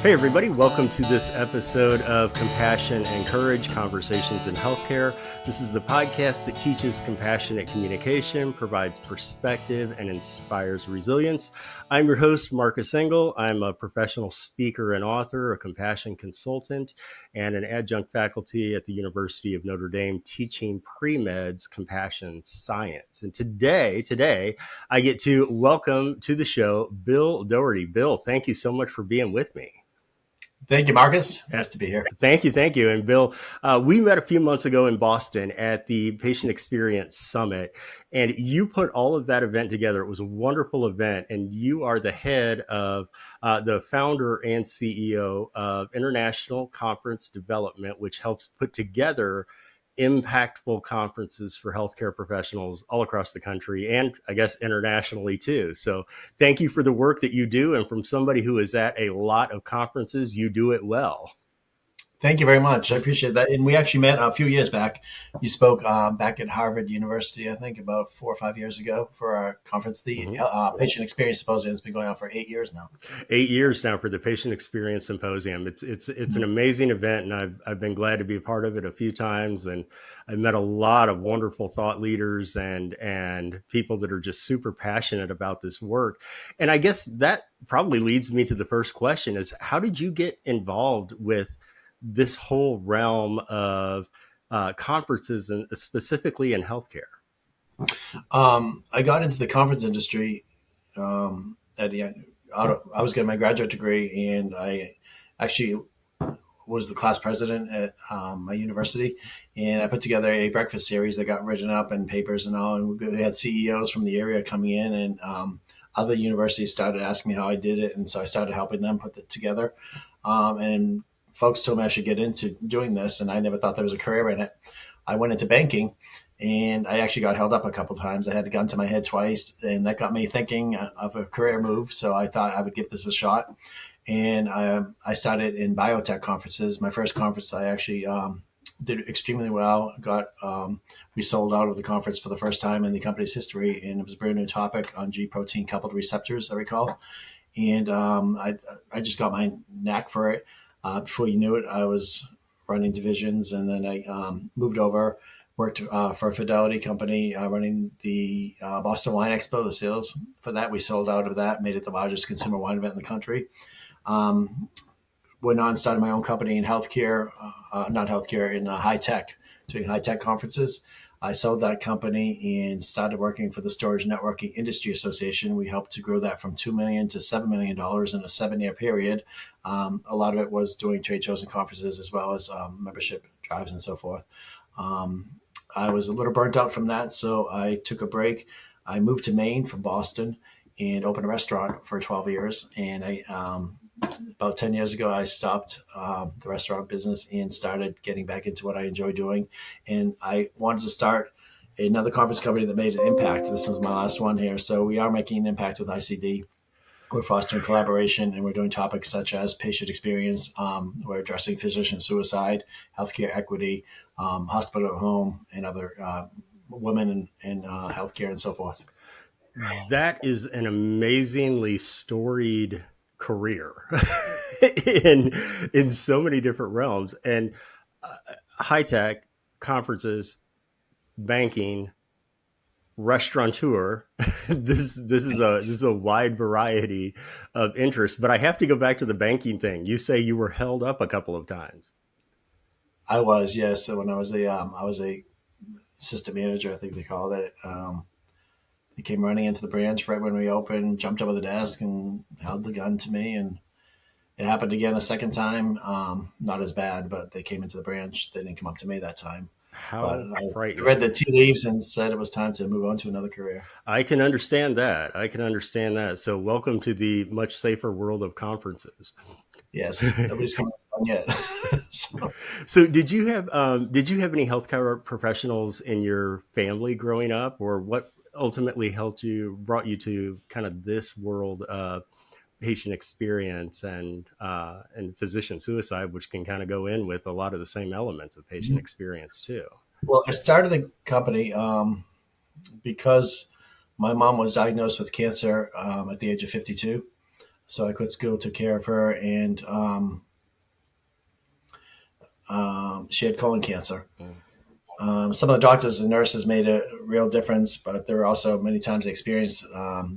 Hey, everybody, welcome to this episode of Compassion and Courage Conversations in Healthcare. This is the podcast that teaches compassionate communication, provides perspective, and inspires resilience. I'm your host, Marcus Engel. I'm a professional speaker and author, a compassion consultant, and an adjunct faculty at the University of Notre Dame teaching pre-meds compassion science. And today, I get to welcome to the show Bill Doherty. Bill, thank you so much for being with me. Thank you, Marcus. Nice to be here. Thank you. And Bill, we met a few months ago in Boston at the Patient Experience Summit, and you put all of that event together. It was a wonderful event, and you are the head of the founder and CEO of International Conference Development, which helps put together impactful conferences for healthcare professionals all across the country and I guess internationally too. So thank you for the work that you do. And from somebody who is at a lot of conferences, you do it well. Thank you very much. I appreciate that. And we actually met a few years back. You spoke back at Harvard University, I think about 4 or 5 years ago for our conference. The Patient Experience Symposium has been going on for 8 years now. 8 years now for the Patient Experience Symposium. It's an amazing event, and I've been glad to be a part of it a few times. And I've met a lot of wonderful thought leaders and people that are just super passionate about this work. And I guess that probably leads me to the first question: is how did you get involved with this whole realm of conferences, and specifically in healthcare? I got into the conference industry at the end. I was getting my graduate degree, and I actually was the class president at my university, and I put together a breakfast series that got written up in papers and all. And we had CEOs from the area coming in, and other universities started asking me how I did it, and so I started helping them put it together. And folks told me I should get into doing this, and I never thought there was a career in it. I went into banking, and I actually got held up a couple of times. I had a gun to my head twice, and that got me thinking of a career move. So I thought I would give this a shot. And I started in biotech conferences. My first conference, I actually did extremely well. We sold out of the conference for the first time in the company's history, and it was a brand new topic on G protein coupled receptors, I recall. And I just got my knack for it. Before you knew it, I was running divisions, and then I moved over, worked for a Fidelity company running the Boston Wine Expo, the sales for that. We sold out of that, made it the largest consumer wine event in the country. Went on, started my own company in healthcare, not healthcare, in high tech, doing high tech conferences. I sold that company and started working for the Storage Networking Industry Association. We helped to grow that from $2 million to $7 million in a 7-year period. A lot of it was doing trade shows and conferences, as well as membership drives and so forth. I was a little burnt out from that, so I took a break. I moved to Maine from Boston and opened a restaurant for 12 years. And about 10 years ago, I stopped the restaurant business and started getting back into what I enjoy doing. And I wanted to start another conference company that made an impact. This is my last one here. So we are making an impact with ICD. We're fostering collaboration, and we're doing topics such as patient experience. We're addressing physician suicide, healthcare equity, hospital at home, and other women in healthcare and so forth. That is an amazingly storied career in so many different realms, and high tech, conferences, banking, restaurateur. This is a wide variety of interests. But I have to go back to the banking thing. You say you were held up a couple of times. I was, yes. So when I was a assistant manager, I think they called it. He came running into the branch right when we opened, jumped over the desk and held the gun to me. And it happened again a second time. Not as bad, but they came into the branch. They didn't come up to me that time. But How I frightening. read the tea leaves and said it was time to move on to another career. I can understand that. So welcome to the much safer world of conferences. Yes, nobody's come on yet. So, So did you have any healthcare professionals in your family growing up, or what ultimately brought you to kind of this world of patient experience and physician suicide, which can kind of go in with a lot of the same elements of patient experience too? well, I started the company because my mom was diagnosed with cancer at the age of 52. So I quit school, took care of her, and she had colon cancer. Mm. Some of the doctors and nurses made a real difference, but there were also many times they experienced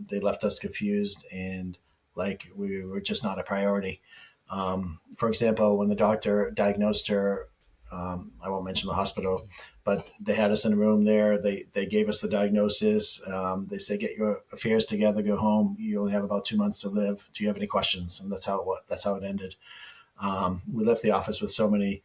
they left us confused and like we were just not a priority. For example, when the doctor diagnosed her, I won't mention the hospital, but they had us in a room there. They gave us the diagnosis. They said, "Get your affairs together, go home. You only have about 2 months to live. Do you have any questions?" And that's how it ended. We left the office with so many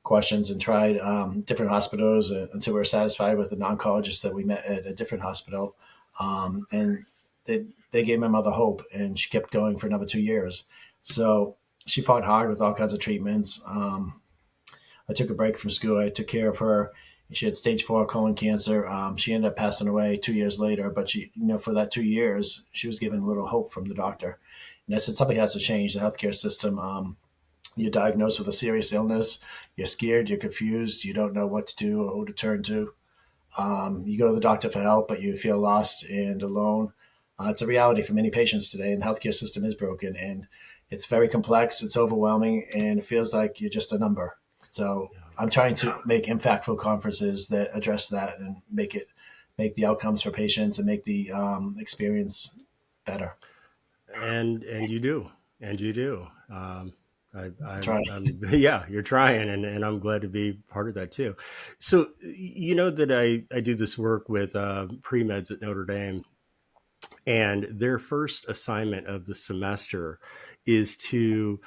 questions and tried different hospitals until we were satisfied with the oncologist that we met at a different hospital. And they gave my mother hope, and she kept going for another 2 years. So she fought hard with all kinds of treatments. I took a break from school. I took care of her. She had stage 4 colon cancer. She ended up passing away 2 years later, but for that 2 years, she was given a little hope from the doctor. And I said, something has to change the healthcare system. You're diagnosed with a serious illness, you're scared, you're confused, you don't know what to do or who to turn to. You go to the doctor for help, but you feel lost and alone. It's a reality for many patients today, and the healthcare system is broken, and it's very complex, it's overwhelming, and it feels like you're just a number. So I'm trying to make impactful conferences that address that and make the outcomes for patients and make the experience better. And you do, and you do. I'm trying. Yeah, you're trying, and I'm glad to be part of that too. So you know that I do this work with pre meds at Notre Dame, and their first assignment of the semester is to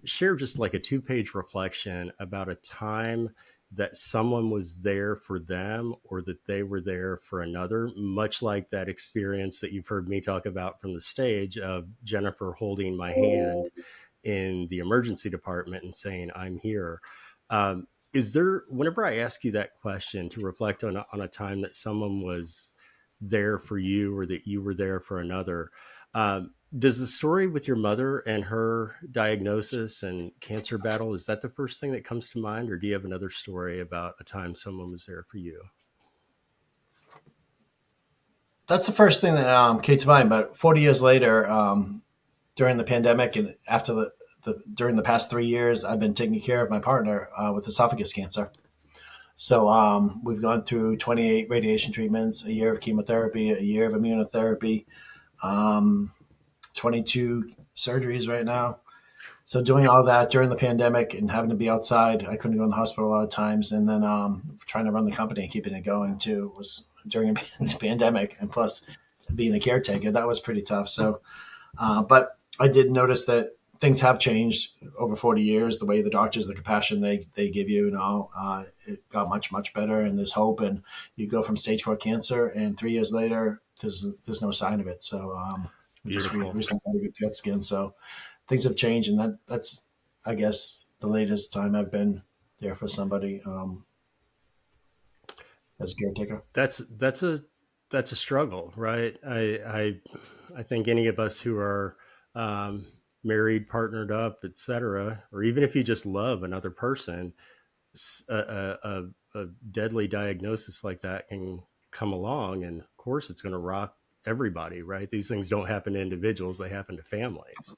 share just like a 2 page reflection about a time that someone was there for them or that they were there for another, much like that experience that you've heard me talk about from the stage of Jennifer holding my hand in the emergency department and saying, I'm here. Is there, whenever I ask you that question, to reflect on a time that someone was there for you or that you were there for another, does the story with your mother and her diagnosis and cancer battle, is that the first thing that comes to mind? Or do you have another story about a time someone was there for you? That's the first thing that came to mind. But 40 years later, during the pandemic and after during the past 3 years, I've been taking care of my partner with esophagus cancer. So we've gone through 28 radiation treatments, a year of chemotherapy, a year of immunotherapy, um, 22 surgeries right now. So doing all that during the pandemic and having to be outside, I couldn't go in the hospital a lot of times. And then trying to run the company and keeping it going too was during a pandemic. And plus being a caretaker, that was pretty tough. So but I did notice that things have changed over 40 years. The way the doctors, the compassion they give you, it got much, much better. And there's hope. And you go from stage 4 cancer, and 3 years later, there's no sign of it. So we just Beautiful. recently had a good PET scan. So things have changed. And that's, I guess, the latest time I've been there for somebody as a caretaker. That's a struggle, right? I think any of us who are um, married, partnered up, etc., or even if you just love another person, a deadly diagnosis like that can come along, and of course, it's going to rock everybody, right? These things don't happen to individuals; they happen to families.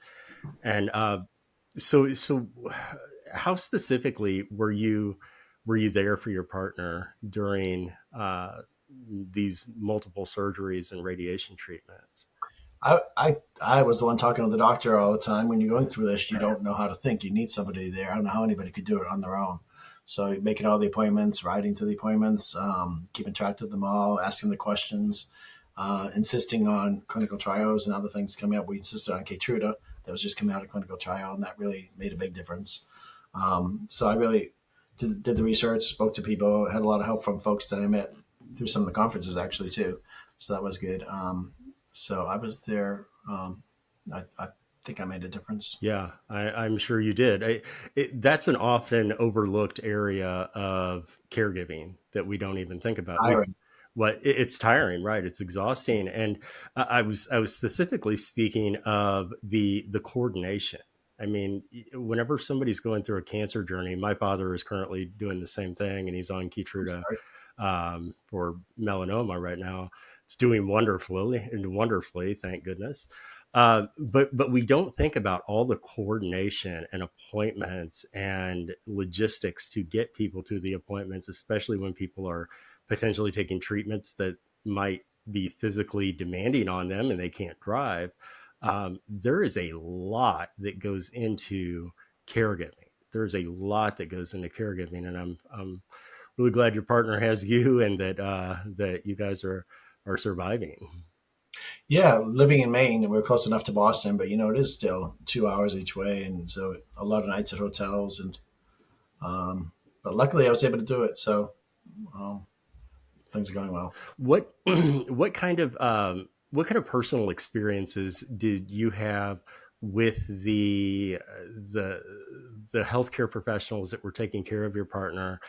And so how specifically were you there for your partner during these multiple surgeries and radiation treatments? I was the one talking to the doctor all the time. When you're going through this, you don't know how to think. You need somebody there. I don't know how anybody could do it on their own. So making all the appointments, riding to the appointments, keeping track of them all, asking the questions, insisting on clinical trials and other things coming up. We insisted on Keytruda that was just coming out of clinical trial, and that really made a big difference. So I really did the research, spoke to people, had a lot of help from folks that I met through some of the conferences actually too. So that was good. So I was there. I think I made a difference. Yeah, I'm sure you did. That's an often overlooked area of caregiving that we don't even think about. Tiring. It's tiring, right? It's exhausting, and I was specifically speaking of the coordination. I mean, whenever somebody's going through a cancer journey, my father is currently doing the same thing, and he's on Keytruda Sorry. for melanoma right now. It's doing wonderfully, thank goodness. But we don't think about all the coordination and appointments and logistics to get people to the appointments, especially when people are potentially taking treatments that might be physically demanding on them and they can't drive. There is a lot that goes into caregiving. There's a lot that goes into caregiving, and I'm really glad your partner has you, and that you guys are surviving. Yeah, living in Maine, we're close enough to Boston, but it is still 2 hours each way, and so a lot of nights at hotels. And but luckily, I was able to do it, so um, things are going well. What what kind of personal experiences did you have with the the healthcare professionals that were taking care of your partner,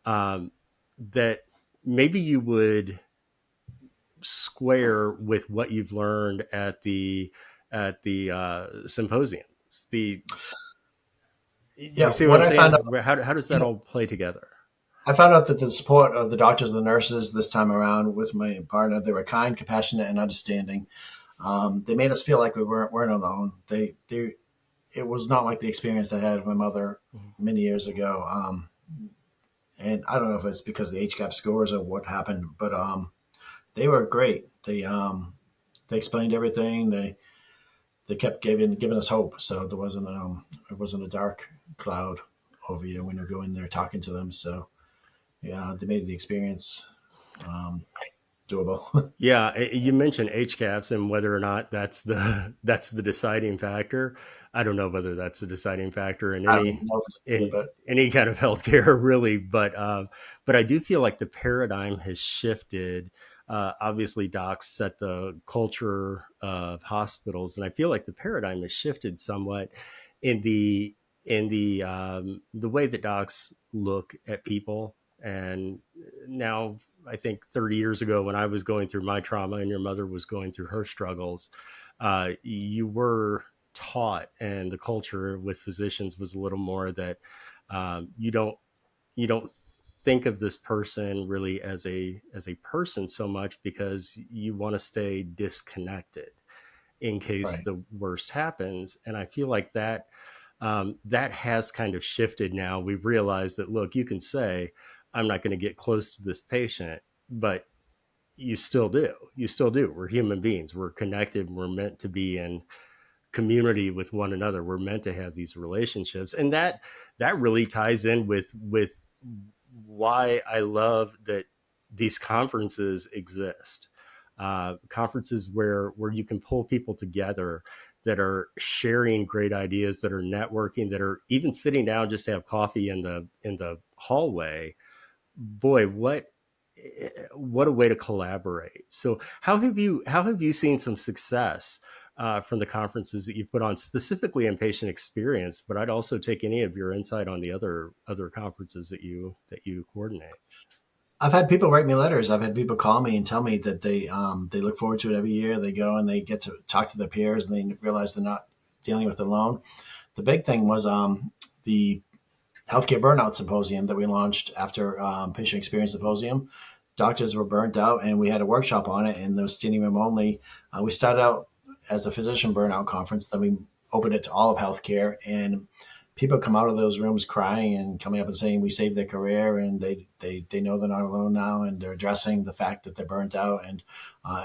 that maybe you would square with what you've learned at the symposiums? The You Yeah, see what what I'm I found saying? out, How does that yeah, all play together? I found out that the support of the doctors and the nurses this time around with my partner, they were kind, compassionate, and understanding. They made us feel like we weren't alone. It was not like the experience I had with my mother many years ago. And I don't know if it's because of the HCAP scores or what happened, but they were great. They explained everything. They kept giving us hope. So it wasn't a dark cloud over you when you go in there talking to them. So yeah, they made the experience um, doable. Yeah, you mentioned HCAPS and whether or not that's the deciding factor. I don't know whether that's the deciding factor I don't know either, in but any kind of healthcare, really, but I do feel like the paradigm has shifted. Obviously, docs set the culture of hospitals, and I feel like the paradigm has shifted somewhat in the way that docs look at people. And now, I think 30 years ago, when I was going through my trauma and your mother was going through her struggles, you were taught, and the culture with physicians was a little more that you don't think of this person really as a person so much, because you want to stay disconnected in case right, the worst happens. And I feel like that has kind of shifted now. We've realized that, look, you can say, I'm not going to get close to this patient, but you still do. You still do. We're human beings. We're connected. We're meant to be in community with one another. We're meant to have these relationships. And that really ties in with why I love that these conferences exist. Conferences where you can pull people together that are sharing great ideas, that are networking, that are even sitting down just to have coffee in the hallway. Boy, what a way to collaborate. So how have you seen some success from the conferences that you put on, specifically in patient experience? But I'd also take any of your insight on the other conferences that you coordinate. I've had people write me letters. I've had people call me and tell me that they look forward to it every year. They go and they get to talk to their peers and they realize they're not dealing with it alone. The big thing was the healthcare burnout symposium that we launched after patient experience symposium. Doctors were burnt out, and we had a workshop on it, and there was standing room only. We started out as a physician burnout conference, then we opened it to all of healthcare, and people come out of those rooms crying and coming up and saying we saved their career, and they know they're not alone now, and they're addressing the fact that they're burnt out, and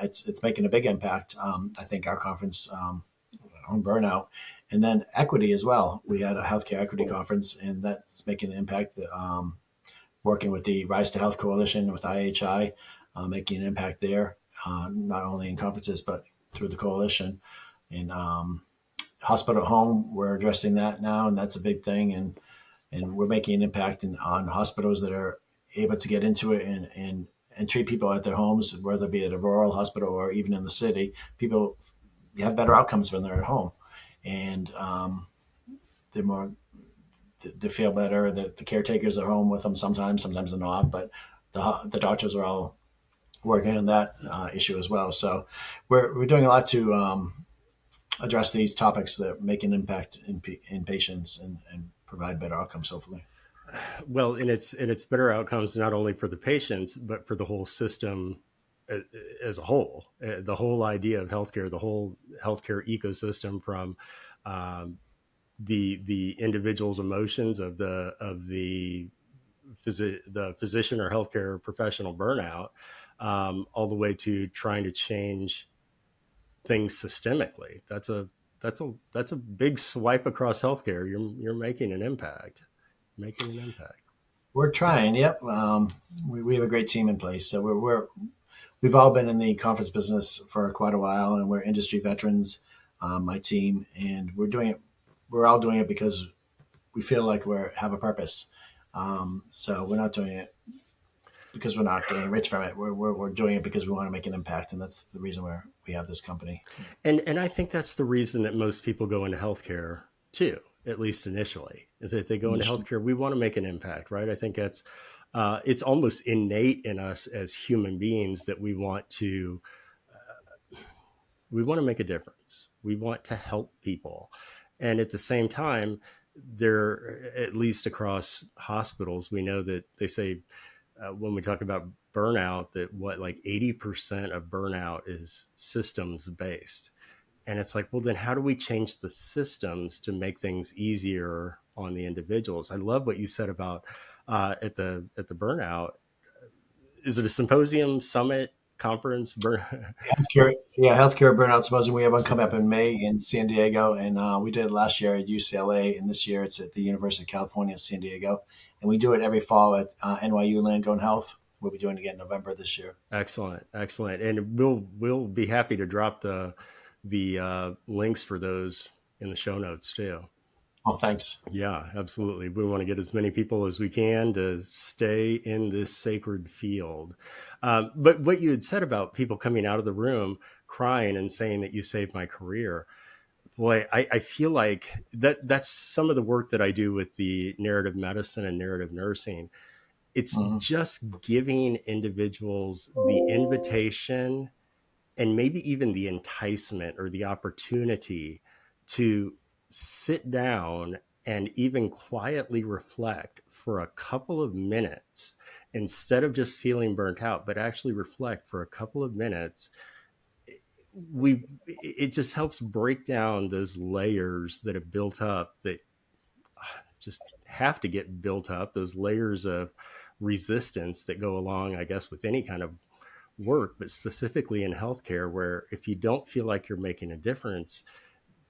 it's making a big impact. I think our conference on burnout, and then equity as well. We had a healthcare equity conference, and that's making an impact. Working with the Rise to Health Coalition with IHI, making an impact there, not only in conferences but through the coalition. And hospital at home, we're addressing that now, and that's a big thing. And we're making an impact on hospitals that are able to get into it and treat people at their homes, whether it be at a rural hospital or even in the city. People have better outcomes when they're at home, and they're more they feel better. The caretakers are home with them sometimes they're not, but the doctors are all working on that issue as well. So we're doing a lot to address these topics that make an impact in patients and provide better outcomes, hopefully. Well, and it's better outcomes not only for the patients but for the whole system as a whole. The whole idea of healthcare, the whole healthcare ecosystem, from um, the individual's emotions of the physician or healthcare professional burnout, all the way to trying to change things systemically. That's a big swipe across healthcare. You're making an impact. Making an impact. We're trying. Yep. We have a great team in place. So we've all been in the conference business for quite a while, and we're industry veterans. My team, and we're doing it. We're all doing it because we feel like we have a purpose. So we're not doing it because we're not getting rich from it. We're doing it because we want to make an impact, and that's the reason we have this company. And I think that's the reason that most people go into healthcare too, at least initially. Is that they go into healthcare, we want to make an impact, right? I think that's it's almost innate in us as human beings that we want to make a difference. We want to help people, and at the same time, there, at least across hospitals, we know that they say when we talk about burnout, that what, like 80% of burnout is systems based. And it's like, well, then how do we change the systems to make things easier on the individuals? I love what you said about at the burnout. Is it a symposium, summit, conference? Healthcare, yeah, healthcare burnout symposium. We have one coming up in May in San Diego, and we did it last year at UCLA, and this year it's at the University of California, San Diego, and we do it every fall at NYU Langone Health. We'll be doing it again in November this year. Excellent, excellent. And we'll be happy to drop the links for those in the show notes too. Oh, thanks. Yeah, absolutely. We want to get as many people as we can to stay in this sacred field. But what you had said about people coming out of the room crying and saying that you saved my career, boy, I feel like that's some of the work that I do with the narrative medicine and narrative nursing. It's Mhm. just giving individuals the invitation and maybe even the enticement or the opportunity to sit down and even quietly reflect for a couple of minutes, instead of just feeling burnt out, but actually reflect for a couple of minutes. It just helps break down those layers that have built up, that just have to get built up, those layers of resistance that go along, I guess, with any kind of work, but specifically in healthcare, where if you don't feel like you're making a difference,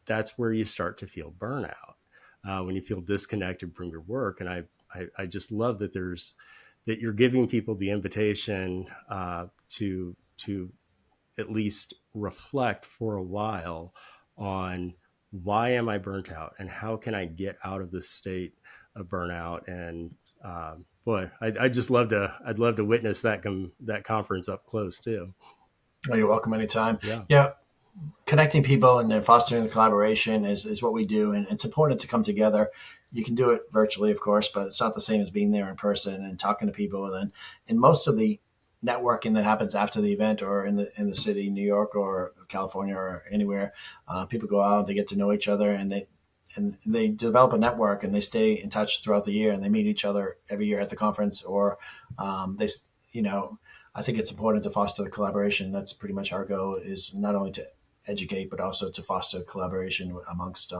that's where you start to feel burnout, when you feel disconnected from your work. And I just love that you're giving people the invitation to at least reflect for a while on, why am I burnt out and how can I get out of this state of burnout. And boy, I'd love to witness that conference up close too. Oh, you're welcome anytime. Yeah. Yeah, connecting people and then fostering the collaboration is what we do, and it's important to come together. You can do it virtually, of course, but it's not the same as being there in person and talking to people. And most of the networking that happens after the event, or in the city, New York or California or anywhere, people go out, they get to know each other, and they develop a network, and they stay in touch throughout the year, and they meet each other every year at the conference, or they, you know, I think it's important to foster the collaboration. That's pretty much our goal, is not only to educate, but also to foster collaboration amongst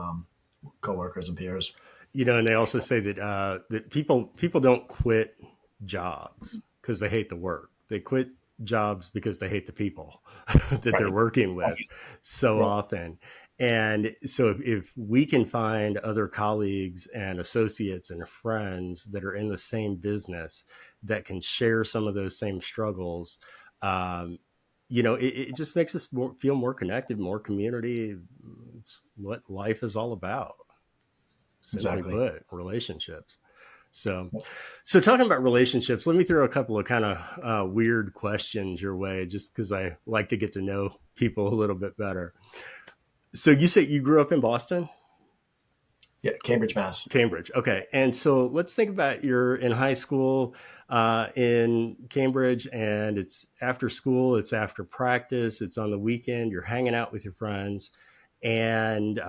coworkers and peers. And they also say that people don't quit jobs because they hate the work. They quit jobs because they hate the people that they're Right. working with so Yeah. often. And so if we can find other colleagues and associates and friends that are in the same business that can share some of those same struggles, um, it just makes us feel more connected, more community. It's what life is all about, simply Exactly. put, relationships. So, so talking about relationships, let me throw a couple of kind of weird questions your way, just because I like to get to know people a little bit better. So you say you grew up in Boston? Yeah, Cambridge, Mass. Cambridge. Okay. And so let's think about, you're in high school in Cambridge, and it's after school, it's after practice, it's on the weekend, you're hanging out with your friends, and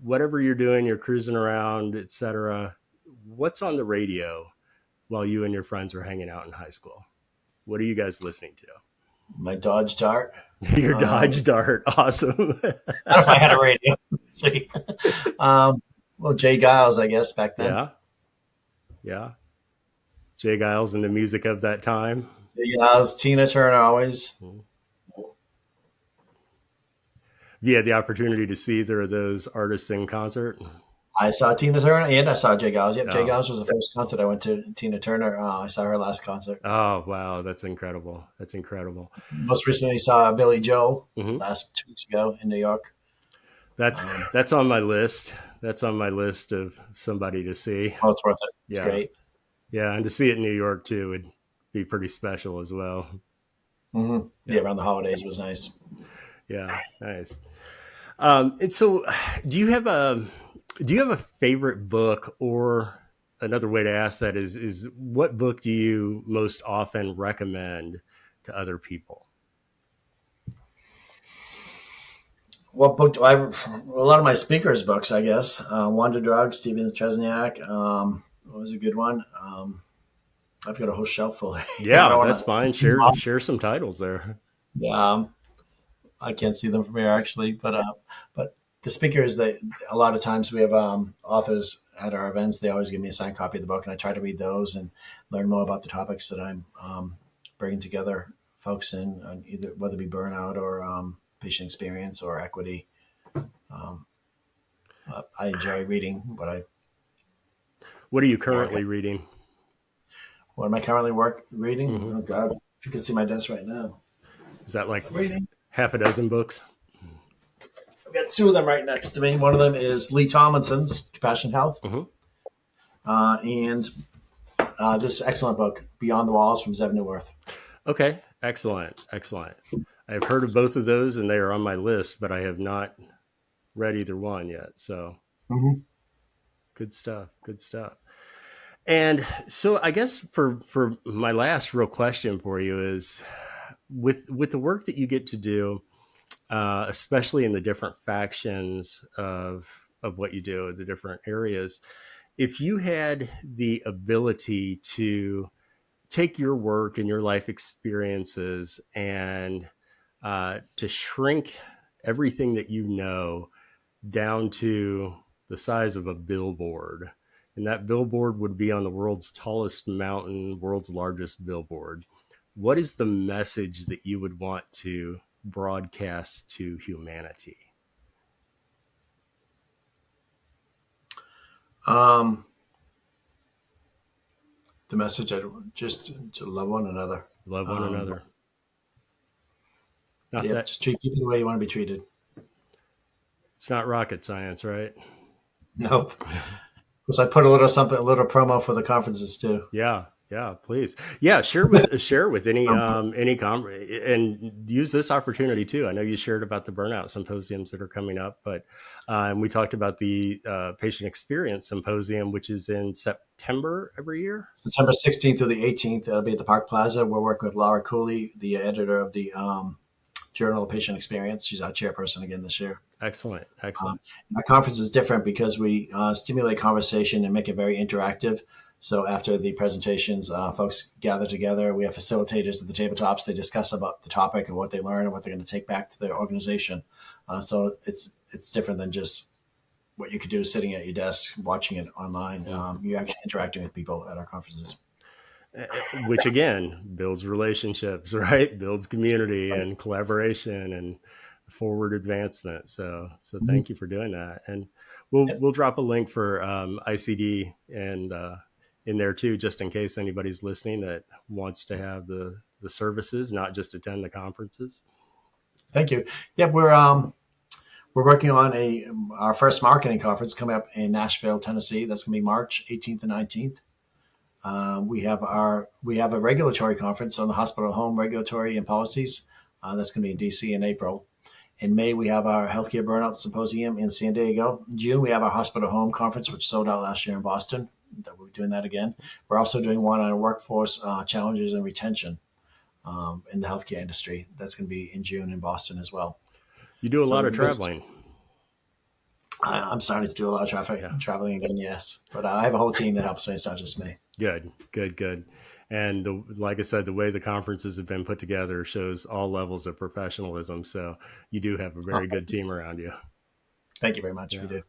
whatever you're doing, you're cruising around, etc. What's on the radio while you and your friends are hanging out in high school? What are you guys listening to? My Dodge Dart. Your Um, Dodge Dart. Awesome. I don't know if I had a radio. Let's see. Well, Jay Giles, I guess, back then. Yeah. Yeah. Jay Giles and the music of that time. Jay Giles, Tina Turner, always. You had the opportunity to see either of those artists in concert. I saw Tina Turner and I saw Jay Giles. Yep, Jay Oh, Giles was the first concert I went to. Tina Turner, I saw her last concert. oh, wow. That's incredible. That's incredible. Most recently, saw Billy Joel Hmm. last 2 weeks ago in New York. That's on my list. That's on my list of somebody to see. Oh, it's worth it. It's Yeah. great. Yeah. And to see it in New York too would be pretty special as well. Yeah, Yeah. around the holidays was nice. Yeah. Nice. And so do you have a favorite book, or another way to ask that is what book do you most often recommend to other people? What book do I? A lot of my speakers' books, I guess. Wonder Drug, Steven Chesniak. What was a good one? I've got a whole shelf full here. I Yeah, don't that's want fine. to. Share some titles there. I can't see them from here actually, but the speakers that a lot of times we have authors at our events. They always give me a signed copy of the book, and I try to read those and learn more about the topics that I'm bringing together folks in, either whether it be burnout or patient experience or equity. Um, I enjoy reading What are you work. currently reading? What am I currently reading? Hmm. Oh God, if you can see my desk right now, Is that like I'm reading. half a dozen books? I've got two of them right next to me. One of them is Lee Tomlinson's Compassion Health, Hmm. and this excellent book, Beyond the Walls from Zev Newworth. Okay, excellent, excellent. I've heard of both of those, and they are on my list, but I have not read either one yet. So Mm-hmm. good stuff. Good stuff. And so I guess for my last real question for you is with the work that you get to do, especially in the different factions of what you do, the different areas, if you had the ability to take your work and your life experiences and to shrink everything that you know down to the size of a billboard. And that billboard would be on the world's tallest mountain, world's largest billboard. What is the message that you would want to broadcast to humanity? Um, the message I just to love one another. Love one Um, another. Not yep, that just treat people the way you want to be treated. it's not rocket science, right? Nope. Because I put a little something, a little promo for the conferences too. Yeah, yeah, please. Yeah, share with any and use this opportunity too. I know you shared about the burnout symposiums that are coming up, but and we talked about the patient experience symposium, which is in September every year. September 16th through the 18th, it'll be at the Park Plaza. We're working with Laura Cooley, the editor of the Journal of Patient Experience. She's our chairperson again this year. Excellent, Um, excellent. our conference is different because we stimulate conversation and make it very interactive. So after the presentations, folks gather together. We have facilitators at the tabletops. They discuss about the topic and what they learn and what they're going to take back to their organization. So it's different than just what you could do sitting at your desk watching it online. You're actually interacting with people at our conferences. Which again builds relationships, right? Builds community and collaboration and forward advancement. So Mhm. thank you for doing that. And Yep. we'll drop a link for ICD and in there too, just in case anybody's listening that wants to have the services, not just attend the conferences. Thank you. Yep, we're working on our first marketing conference coming up in Nashville, Tennessee. That's going to be March 18th and 19th. We have a regulatory conference on the hospital home regulatory and policies. That's going to be in DC in April. In May, we have our healthcare burnout symposium in San Diego. In June, we have our hospital home conference, which sold out last year in Boston. We're doing that again. We're also doing one on workforce challenges and retention in the healthcare industry. That's going to be in June in Boston as well. You do a So lot of there's traveling. I'm starting to do a lot of Yeah. traveling again, yes. But I have a whole team that helps me. It's not just me. Good, good, good. And like I said, the way the conferences have been put together shows all levels of professionalism. So you do have a Oh, very good team around you. thank you very much. We Yeah. do.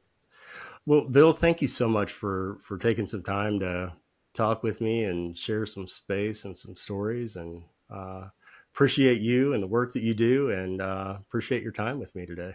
Well, Bill, thank you so much for taking some time to talk with me and share some space and some stories. And appreciate you and the work that you do, and appreciate your time with me today.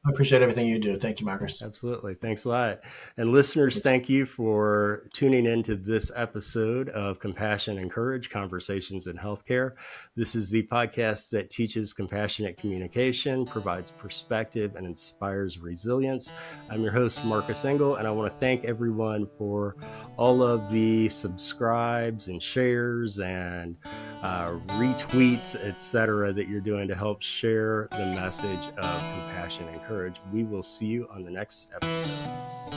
I appreciate everything you do. Thank you, Marcus. Absolutely. Thanks a lot. And listeners, thank you for tuning into this episode of Compassion and Courage Conversations in Healthcare. This is the podcast that teaches compassionate communication, provides perspective, and inspires resilience. I'm your host, Marcus Engel, and I want to thank everyone for all of the subscribes and shares and retweets, etc., that you're doing to help share the message of compassion and courage. We will see you on the next episode.